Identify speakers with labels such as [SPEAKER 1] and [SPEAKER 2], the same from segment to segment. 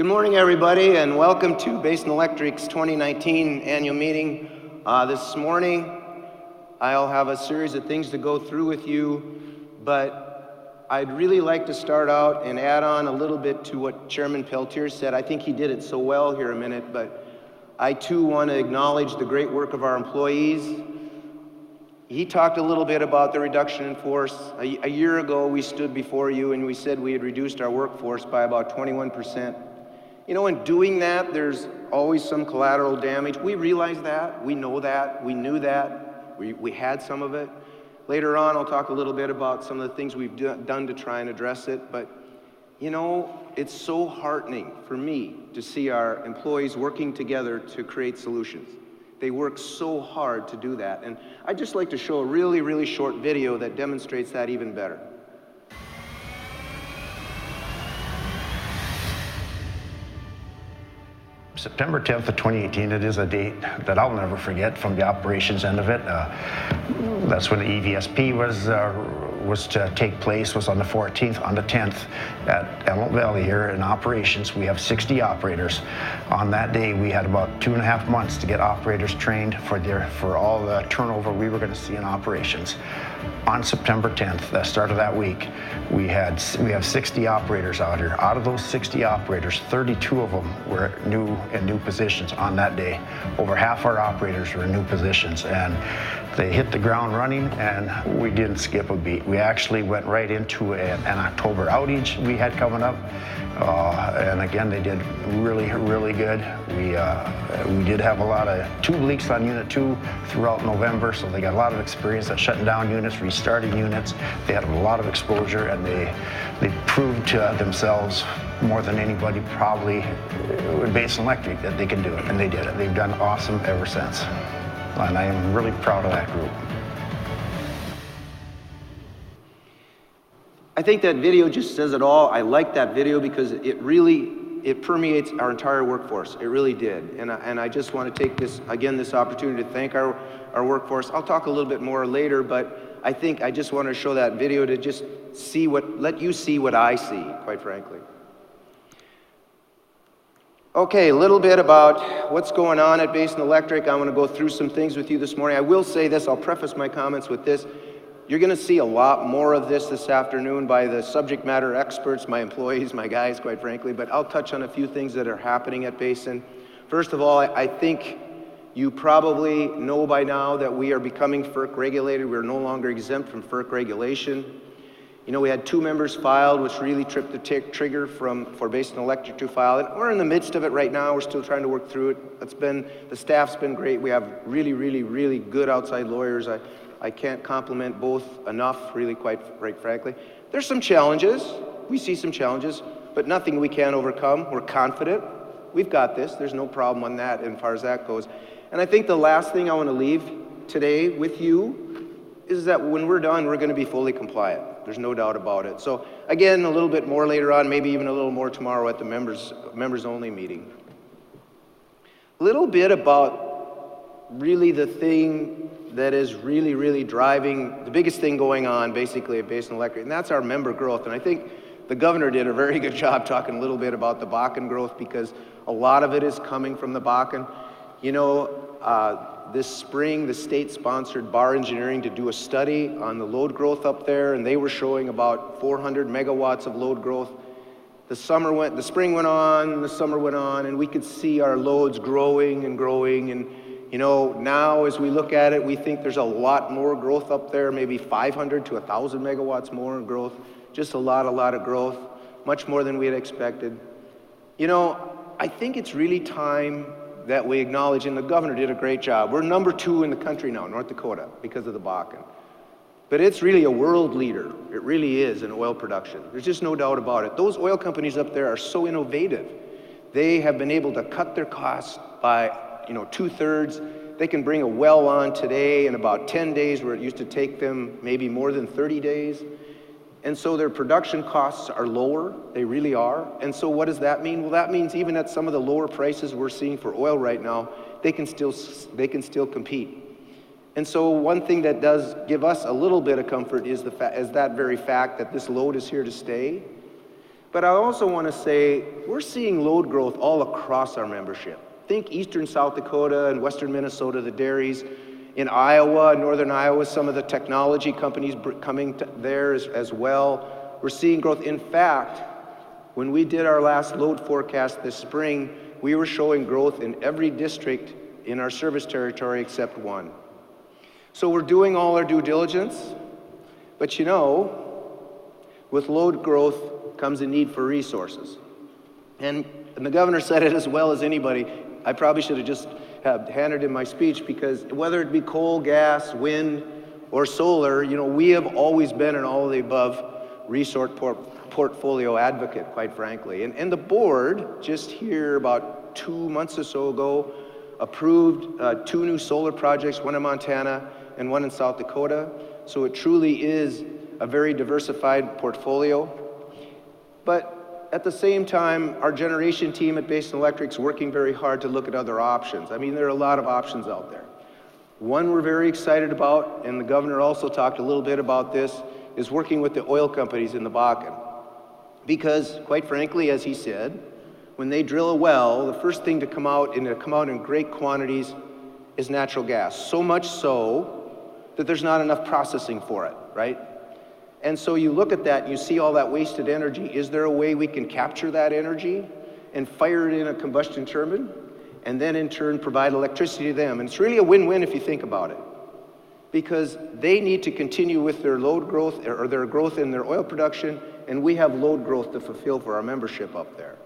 [SPEAKER 1] Good morning, everybody, and welcome to Basin Electric's 2019 annual meeting. This morning, I'll have a series of things to go through with you, but I'd really like to start out and add on a little bit to what Chairman Peltier said. I think he did it so well here a minute, but I too want to acknowledge the great work of our employees. He talked a little bit about the reduction in force. A year ago, we stood before you and we said we had reduced our workforce by about 21%. You know, in doing that, there's always some collateral damage. We realize that, we know that, we knew that, we had some of it. Later on, I'll talk a little bit about some of the things we've done to try and address it, but you know, it's so heartening for me to see our employees working together to create solutions. They work so hard to do that, and I'd just like to show a really, really short video that demonstrates that even better.
[SPEAKER 2] September 10th of 2018, it is a date that I'll never forget from the operations end of it. That's when the EVSP was to take place, was on the 14th. On the 10th at Emerald Valley here in operations, we have 60 operators. On that day, we had about 2.5 months to get operators trained for all the turnover we were going to see in operations. On September 10th, the start of that week, we have 60 operators out here. Out of those 60 operators, 32 of them were in new positions on that day. Over half our operators were in new positions, and they hit the ground running, and we didn't skip a beat. We actually went right into an October outage we had coming up, and again, they did really, really good. We did have a lot of tube leaks on Unit 2 throughout November, so they got a lot of experience at shutting down units, restarting units. They had a lot of exposure, and they proved to themselves more than anybody probably with Basin Electric that they can do it, and they did it. They've done awesome ever since, and I am really proud of that group.
[SPEAKER 1] I think that video just says it all. I like that video because it permeates our entire workforce. It really did. And I just want to take this opportunity to thank our workforce. I'll talk a little bit more later, but I think I just want to show that video to just let you see what I see, quite frankly. Okay, a little bit about what's going on at Basin Electric. I want to go through some things with you this morning. I will say this, I'll preface my comments with this. You're going to see a lot more of this afternoon by the subject matter experts, my employees, my guys, quite frankly, but I'll touch on a few things that are happening at Basin. First of all, I think you probably know by now that we are becoming FERC regulated. We're no longer exempt from FERC regulation. You know, we had 2 members filed, which really tripped the trigger for Basin Electric to file it. We're in the midst of it right now. We're still trying to work through it. The staff's been great. We have really, really, really good outside lawyers. I can't compliment both enough, really, quite frankly. There's some challenges. We see some challenges, but nothing we can't overcome. We're confident. We've got this. There's no problem on that as far as that goes. And I think the last thing I want to leave today with you is that when we're done, we're going to be fully compliant. There's no doubt about it. So again, a little bit more later on, maybe even a little more tomorrow at the members only meeting. A little bit about really the thing that is really, really driving the biggest thing going on basically at Basin Electric, and that's our member growth. And I think the governor did a very good job talking a little bit about the Basin growth because a lot of it is coming from the Basin. You know, this spring, the state sponsored Bar Engineering to do a study on the load growth up there, and they were showing about 400 megawatts of load growth. The spring went on, the summer went on, and we could see our loads growing and growing. And you know, now as we look at it, we think there's a lot more growth up there, maybe 500 to 1,000 megawatts more in growth. Just a lot of growth, much more than we had expected. You know, I think it's really time that we acknowledge, and the governor did a great job. We're number 2 in the country now, North Dakota, because of the Basin. But it's really a world leader. It really is in oil production. There's just no doubt about it. Those oil companies up there are so innovative. They have been able to cut their costs by 2/3. They can bring a well on today in about 10 days where it used to take them maybe more than 30 days. And so their production costs are lower, they really are. And so what does that mean? Well, that means even at some of the lower prices we're seeing for oil right now, they can still compete. And so one thing that does give us a little bit of comfort is that very fact that this load is here to stay. But I also want to say we're seeing load growth all across our membership. Think eastern South Dakota and western Minnesota, the dairies. In Iowa, northern Iowa, some of the technology companies coming there as well. We're seeing growth. In fact, when we did our last load forecast this spring, we were showing growth in every district in our service territory except one. So we're doing all our due diligence, but you know, with load growth comes a need for resources. And the governor said it as well as anybody. I probably should have just handed him my speech, because whether it be coal, gas, wind, or solar, you know, we have always been an all of the above resource portfolio advocate, quite frankly. And the board, just here about 2 months or so ago, approved 2 new solar projects, one in Montana and one in South Dakota. So it truly is a very diversified portfolio. But at the same time, our generation team at Basin Electric is working very hard to look at other options. I mean, there are a lot of options out there. One we're very excited about, and the governor also talked a little bit about this, is working with the oil companies in the Basin. Because, quite frankly, as he said, when they drill a well, the first thing to come out, and to come out in great quantities, is natural gas. So much so that there's not enough processing for it, right? And so you look at that and you see all that wasted energy. Is there a way we can capture that energy and fire it in a combustion turbine, and then in turn provide electricity to them? And it's really a win-win if you think about it, because they need to continue with their load growth, or their growth in their oil production, and we have load growth to fulfill for our membership up there.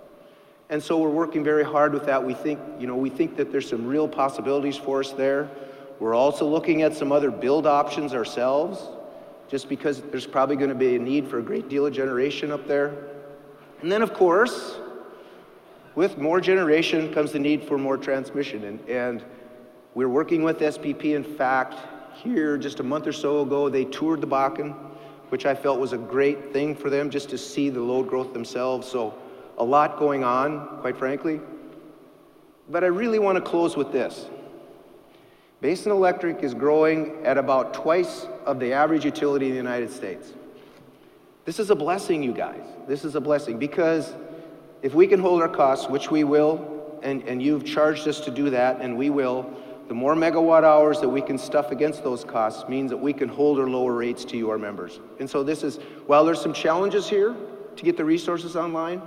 [SPEAKER 1] And so we're working very hard with that. We think that there's some real possibilities for us there. We're also looking at some other build options ourselves, just because there's probably going to be a need for a great deal of generation up there. And then, of course, with more generation comes the need for more transmission. And we're working with SPP. In fact, here just a month or so ago, they toured the Basin, which I felt was a great thing for them, just to see the load growth themselves. So a lot going on, quite frankly. But I really want to close with this. Basin Electric is growing at about twice of the average utility in the United States. This is a blessing, you guys. This is a blessing, because if we can hold our costs, which we will, and you've charged us to do that, and we will, the more megawatt hours that we can stuff against those costs means that we can hold or lower rates to you, our members. And so this is, while there's some challenges here to get the resources online,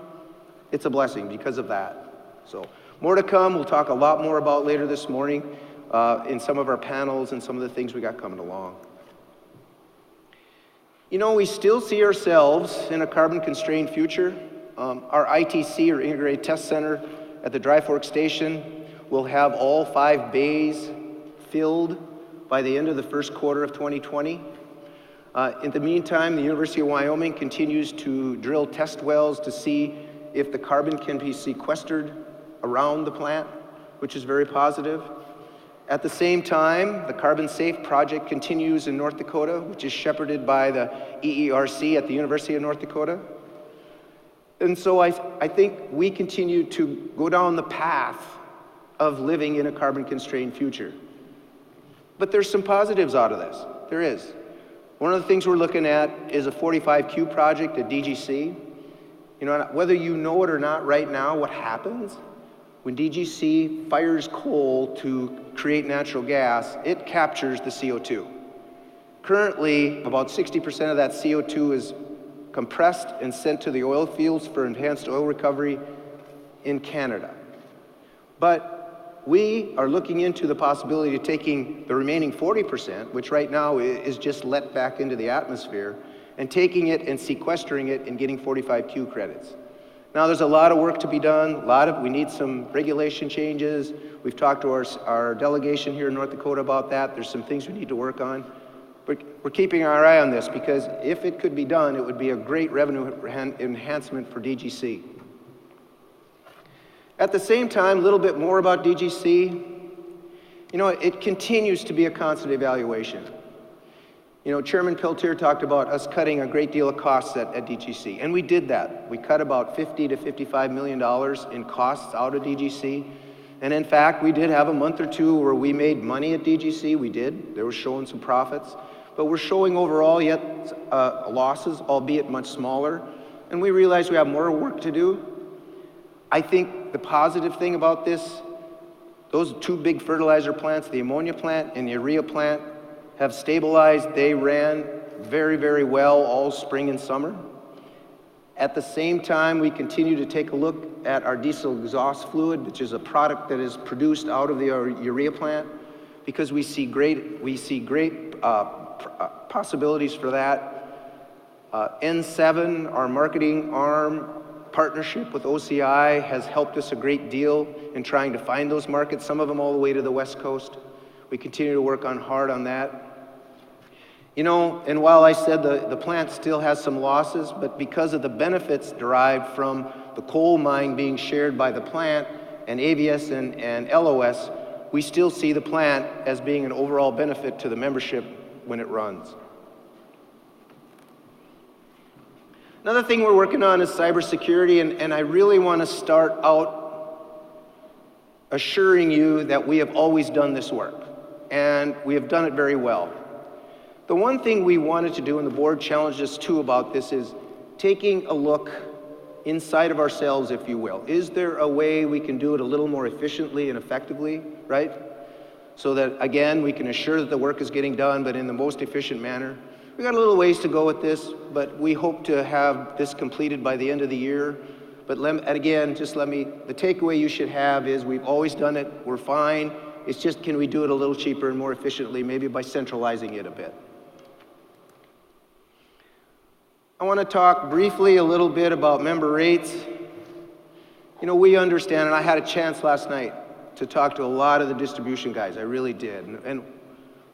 [SPEAKER 1] it's a blessing because of that. So more to come. We'll talk a lot more about later this morning in some of our panels and some of the things we got coming along. You know, we still see ourselves in a carbon-constrained future. Our ITC, or Integrated Test Center, at the Dry Fork Station will have all 5 bays filled by the end of the first quarter of 2020. In the meantime, the University of Wyoming continues to drill test wells to see if the carbon can be sequestered around the plant, which is very positive. At the same time, the Carbon Safe project continues in North Dakota, which is shepherded by the EERC at the University of North Dakota. And so I think we continue to go down the path of living in a carbon-constrained future. But there's some positives out of this. There is. One of the things we're looking at is a 45Q project at DGC. You know, whether you know it or not right now, what happens when DGC fires coal to create natural gas, it captures the CO2. Currently, about 60% of that CO2 is compressed and sent to the oil fields for enhanced oil recovery in Canada. But we are looking into the possibility of taking the remaining 40%, which right now is just let back into the atmosphere, and taking it and sequestering it and getting 45Q credits. Now, there's a lot of work to be done. We need some regulation changes. We've talked to our delegation here in North Dakota about that. There's some things we need to work on. But we're keeping our eye on this, because if it could be done, it would be a great revenue enhancement for DGC. At the same time, a little bit more about DGC. You know, it continues to be a constant evaluation. You know, Chairman Peltier talked about us cutting a great deal of costs at DGC, and we did that. We cut about $50 to $55 million in costs out of DGC. And in fact, we did have a month or two where we made money at DGC. We did. They were showing some profits. But we're showing overall yet losses, albeit much smaller. and we realize we have more work to do. I think the positive thing about this, those two big fertilizer plants, the ammonia plant and the urea plant, have stabilized. They ran very, very well all spring and summer. At the same time, we continue to take a look at our diesel exhaust fluid, which is a product that is produced out of the urea plant, because we see great possibilities for that. N7, our marketing arm, partnership with OCI has helped us a great deal in trying to find those markets, some of them all the way to the West Coast. We continue to work hard on that. You know, and while I said the plant still has some losses, but because of the benefits derived from the coal mine being shared by the plant and AVS and LOS, we still see the plant as being an overall benefit to the membership when it runs. Another thing we're working on is cybersecurity, and I really want to start out assuring you that we have always done this work, and we have done it very well. The one thing we wanted to do, and the board challenged us too about this, is taking a look inside of ourselves, if you will. Is there a way we can do it a little more efficiently and effectively, right? So that, again, we can assure that the work is getting done, but in the most efficient manner. We got a little ways to go with this, but we hope to have this completed by the end of the year. But again, the takeaway you should have is we've always done it, we're fine. It's just, can we do it a little cheaper and more efficiently, maybe by centralizing it a bit. I want to talk briefly a little bit about member rates. You know, we understand, and I had a chance last night to talk to a lot of the distribution guys, I really did. And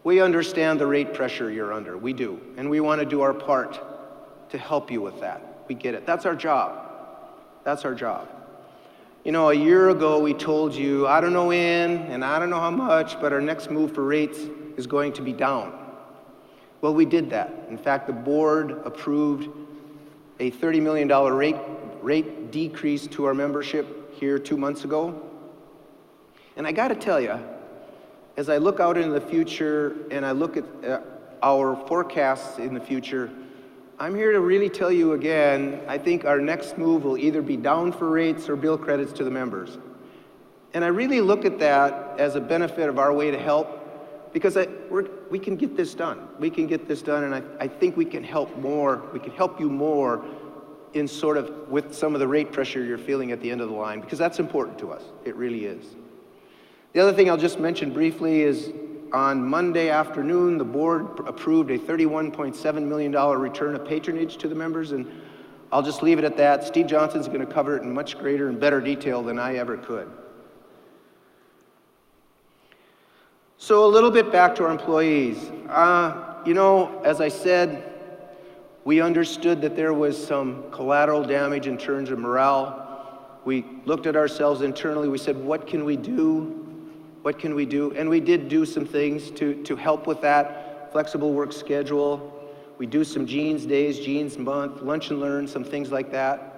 [SPEAKER 1] we understand the rate pressure you're under, we do. And we want to do our part to help you with that. We get it, that's our job. That's our job. You know, a year ago we told you, I don't know when, and I don't know how much, but our next move for rates is going to be down. Well, we did that. In fact, the board approved a $30 million rate decrease to our membership here 2 months ago. And I got to tell you, as I look out into the future and I look at our forecasts in the future, I'm here to really tell you again, I think our next move will either be down for rates or bill credits to the members. And I really look at that as a benefit of our way to help, because we can get this done. We can get this done, and I think we can help more. We can help you more in sort of with some of the rate pressure you're feeling at the end of the line, because that's important to us. It really is. The other thing I'll just mention briefly is on Monday afternoon, the board approved a $31.7 million return of patronage to the members, and I'll just leave it at that. Steve Johnson's going to cover it in much greater and better detail than I ever could. So a little bit back to our employees. You know, as I said, we understood that there was some collateral damage in terms of morale. We looked at ourselves internally. We said, what can we do? What can we do? And we did do some things to help with that. Flexible work schedule. We do some jeans days, jeans month, lunch and learn, some things like that.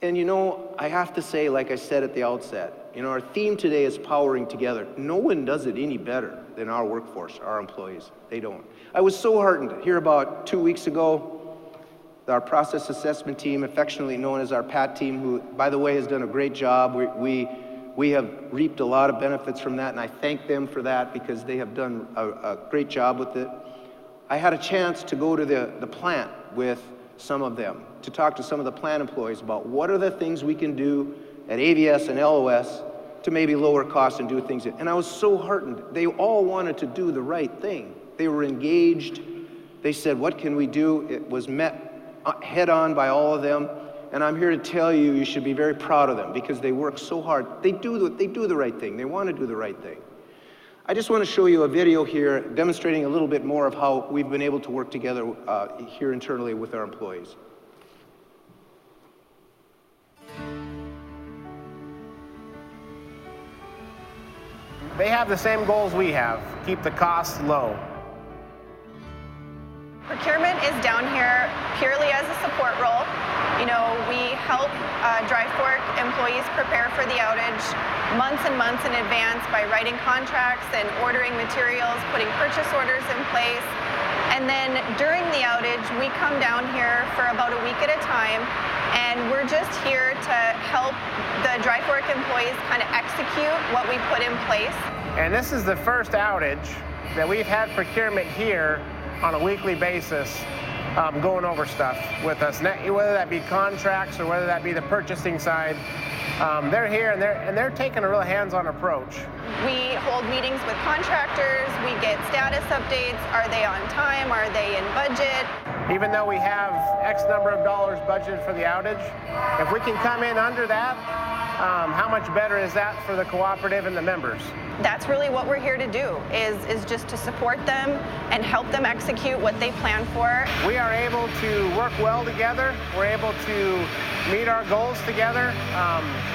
[SPEAKER 1] And you know, I have to say, like I said at the outset, you know, our theme today is powering together. No one does it any better than our workforce, our employees. They don't. I was so heartened to hear about 2 weeks ago, our process assessment team, affectionately known as our PAT team, who, by the way, has done a great job. We have reaped a lot of benefits from that, and I thank them for that because they have done a great job with it. I had a chance to go to the plant with some of them, to talk to some of the plant employees about what are the things we can do at AVS and LOS to maybe lower costs and do things. And I was so heartened. They all wanted to do the right thing. They were engaged. They said, what can we do? It was met head on by all of them. And I'm here to tell you, you should be very proud of them because they work so hard. They do the right thing. They want to do the right thing. I just want to show you a video here demonstrating a little bit more of how we've been able to work together here internally with our employees.
[SPEAKER 3] They have the same goals we have, keep the costs low.
[SPEAKER 4] Procurement is down here purely as a support role. You know, we help dry fork employees prepare for the outage months and months in advance by writing contracts and ordering materials, putting purchase orders in place. And then during the outage, we come down here for about a week at a time, and we're just here to help the dry fork employees kind of execute what we put in place.
[SPEAKER 3] And this is the first outage that we've had procurement here on a weekly basis going over stuff with us, whether that be contracts or whether that be the purchasing side. They're here and they're taking a real hands-on approach.
[SPEAKER 4] We hold meetings with contractors, we get status updates. Are they on time? Are they in budget?
[SPEAKER 3] Even though we have X number of dollars budgeted for the outage, if we can come in under that, how much better is that for the cooperative and the members?
[SPEAKER 4] That's really what we're here to do, is just to support them and help them execute what they plan for.
[SPEAKER 3] We are able to work well together. We're able to meet our goals together.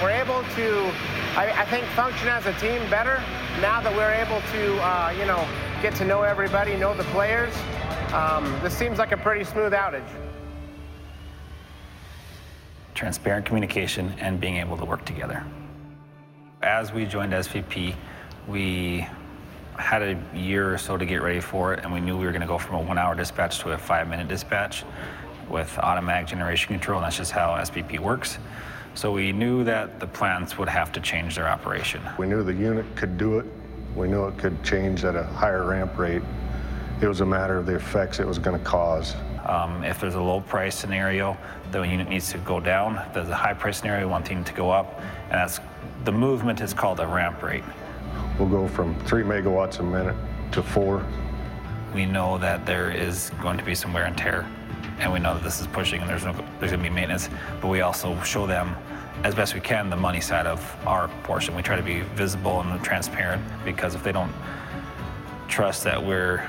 [SPEAKER 3] We're able to, I think, function as a team better now that we're able to, get to know everybody, know the players. This seems like a pretty smooth outage.
[SPEAKER 5] Transparent communication and being able to work together. As we joined SVP, we had a year or so to get ready for it, and we knew we were going to go from a 1-hour dispatch to a 5-minute dispatch with automatic generation control, and that's just how SVP works. So we knew that the plants would have to change their operation.
[SPEAKER 6] We knew the unit could do it. We knew it could change at a higher ramp rate. It was a matter of the effects it was going to cause.
[SPEAKER 5] If there's a low price scenario, the unit needs to go down. If there's a high price scenario, we want the unit to go up. And the movement is called a ramp rate.
[SPEAKER 6] We'll go from 3 megawatts a minute to 4.
[SPEAKER 5] We know that there is going to be some wear and tear, and we know that this is pushing and there's going to be maintenance, but we also show them as best we can the money side of our portion. We try to be visible and transparent, because if they don't trust that we're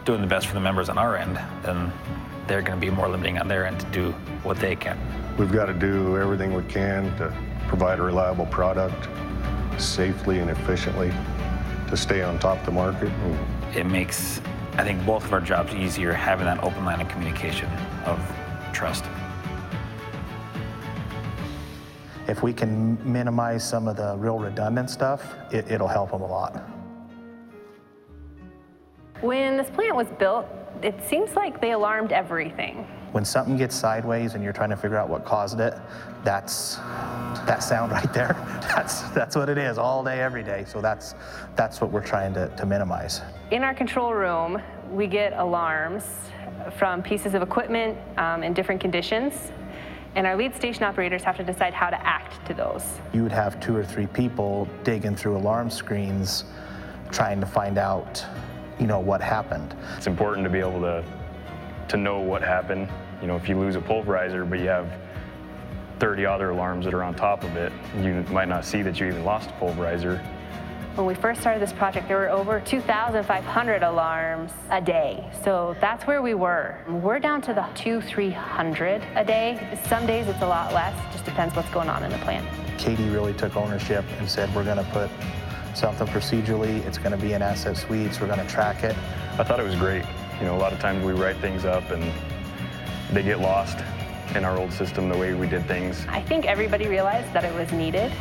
[SPEAKER 5] doing the best for the members on our end, then they're going to be more limiting on their end to do what they can.
[SPEAKER 6] We've got to do everything we can to provide a reliable product safely and efficiently to stay on top of the market.
[SPEAKER 5] It makes, I think, both of our jobs easier, having that open line of communication of trust.
[SPEAKER 7] If we can minimize some of the real redundant stuff, it'll help them a lot.
[SPEAKER 8] When this plant was built, it seems like they alarmed everything.
[SPEAKER 7] When something gets sideways and you're trying to figure out what caused it, that's that sound right there. That's what it is all day, every day. So that's what we're trying to minimize.
[SPEAKER 8] In our control room, we get alarms from pieces of equipment in different conditions, and our lead station operators have to decide how to act to those.
[SPEAKER 7] You would have 2 or 3 people digging through alarm screens trying to find out, what happened.
[SPEAKER 9] It's important to be able to know what happened. If you lose a pulverizer, but you have 30 other alarms that are on top of it, you might not see that you even lost a pulverizer.
[SPEAKER 8] When we first started this project, there were over 2,500 alarms a day. So that's where we were. We're down to the 200-300 a day. Some days it's a lot less, just depends what's going on in the plant.
[SPEAKER 7] Katie really took ownership and said, we're gonna put something procedurally, it's gonna be in asset suites, we're gonna track it.
[SPEAKER 9] I thought it was great. A lot of times we write things up and they get lost in our old system, the way we did things.
[SPEAKER 8] I think everybody realized that it was needed,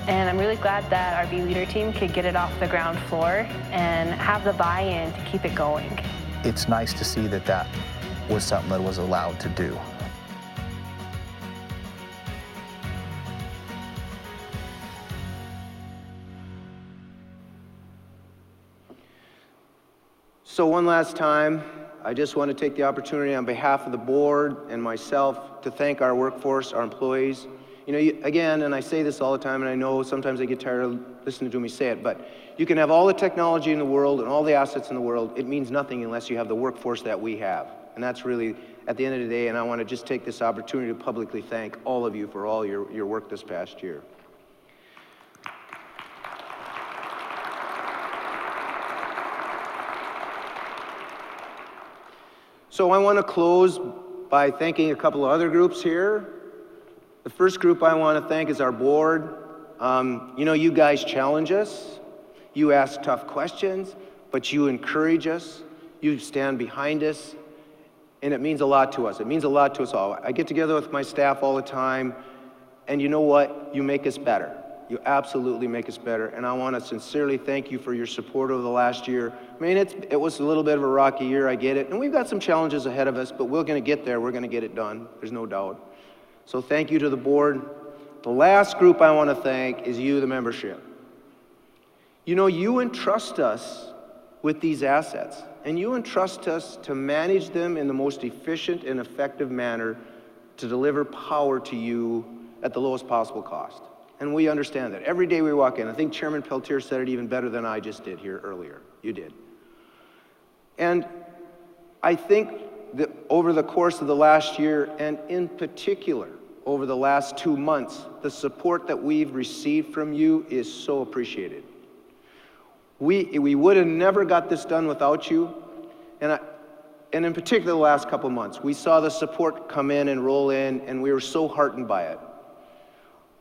[SPEAKER 8] and I'm really glad that our B Leader team could get it off the ground floor and have the buy-in to keep it going.
[SPEAKER 7] It's nice to see that was something that was allowed to do.
[SPEAKER 1] So one last time, I just want to take the opportunity on behalf of the board and myself to thank our workforce, our employees. Again, and I say this all the time, and I know sometimes I get tired of listening to me say it, but you can have all the technology in the world and all the assets in the world. It means nothing unless you have the workforce that we have. And that's really, at the end of the day, and I want to just take this opportunity to publicly thank all of you for all your work this past year. So I want to close by thanking a couple of other groups here. The first group I want to thank is our board. You guys challenge us. You ask tough questions, but you encourage us. You stand behind us, and it means a lot to us. It means a lot to us all. I get together with my staff all the time, and you know what? You make us better. You absolutely make us better, and I want to sincerely thank you for your support over the last year. I mean, it was a little bit of a rocky year, I get it, and we've got some challenges ahead of us, but we're going to get there. We're going to get it done. There's no doubt. So thank you to the board. The last group I want to thank is you, the membership. You know, you entrust us with these assets, and you entrust us to manage them in the most efficient and effective manner to deliver power to you at the lowest possible cost. And we understand that. Every day we walk in, I think Chairman Peltier said it even better than I just did here earlier. You did. And I think that over the course of the last year, and in particular over the last 2 months, the support that we've received from you is so appreciated. We would have never got this done without you, and in particular the last couple months, we saw the support come in and roll in, and we were so heartened by it.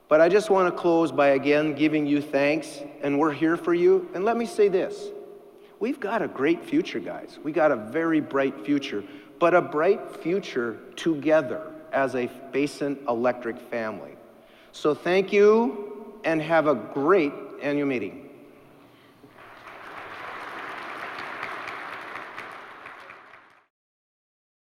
[SPEAKER 1] But I just want to close by again giving you thanks, and we're here for you. And let me say this, we've got a great future, guys. We got a very bright future, but a bright future together as a Basin Electric family. So thank you, and have a great annual meeting.